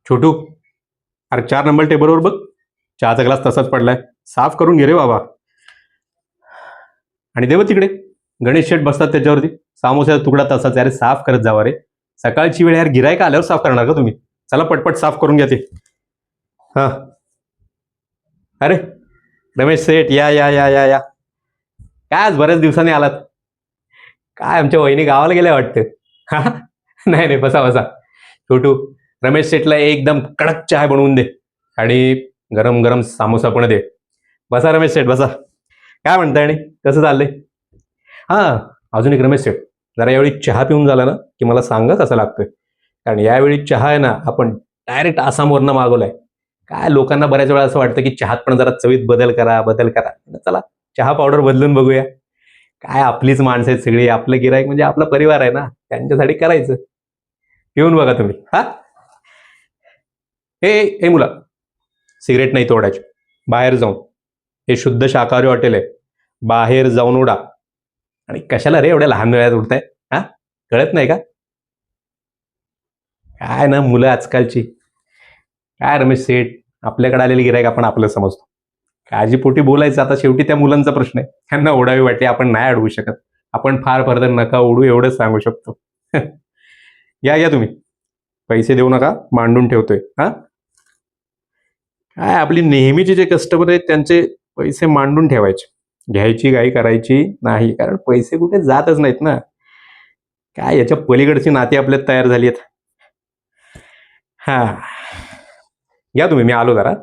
छोटू, अरे 4 नंबर टेबलवर बघ. चहाचा ग्लास तसाच पडलाय. साफ करून घे रे बाबा. आणि देव तिकडे गणेश शेठ बसतात त्याच्यावरती. सामोस्याचा तुकडा तसाच आहे. अरे साफ करत जावा रे. सकाळची वेळ यार, गिरायक आल्यावर साफ करणार का तुम्ही? चला पटपट साफ करून घ्या ते. हा. अरे रमेश सेठ, या या या या या. काय आज बऱ्याच दिवसांनी आलात? काय आमच्या वहिनी गावाला गेल्या वाटतं. हा? नाही नाही, बसा बसा. छोटू, रमेश सेठला एकदम कडक चहा बनवून दे आणि गरम गरम सामोसा पण दे. बसा रमेश सेठ, बसा. काय म्हणताय आणि कसं चाललंय? हा, अजून एक रमेश सेठ, जरा यावेळी चहा पिऊन झाला ना की मला सांगा कसं लागतोय. कारण यावेळी चहा आहे ना, आपण डायरेक्ट आसामवरनं मागवलाय. काय लोकांना बऱ्याच वेळा असं वाटतं की चहात पण जरा चवीत बदल करा बदल करा. चला चहा पावडर बदलून बघूया. काय आपलीच माणसं आहेत सगळी, आपलं गिरायक म्हणजे आपला परिवार आहे ना, त्यांच्यासाठी करायचं. पिऊन बघा तुम्ही. हा, हे हे मुला, सिगरेट नाही तोडायची. बाहेर जाऊन, हे शुद्ध शाकाहारी हॉटेल आहे. बाहेर जाऊन उडा. आणि कशाला रे एवढ्या लहान वेळात उडताय? हा, कळत नाही का? काय ना मुलं आजकालची. काय रमेश सेठ, आपल्याकडे आलेली गिरायक आपण आपलं समजतो. काळजीपोटी बोलायचं. आता शेवटी त्या मुलांचा प्रश्न आहे, त्यांना ओढावी वाटते, आपण नाही अडवू शकत. आपण फार फर्दर नका ओढू एवढंच सांगू शकतो. या या तुम्ही. पैसे देऊ नका, मांडून ठेवतोय. हा, काय आपली नेहमीचे जे कस्टमर आहेत त्यांचे पैसे मांडून ठेवायचे. घ्यायची घाई करायची नाही, कारण पैसे कुठे जातच नाहीत ना. काय याच्या पलीकडची नाती आपल्यात तयार झाली आहेत. हा, या तुम्ही, मी आलो जरा.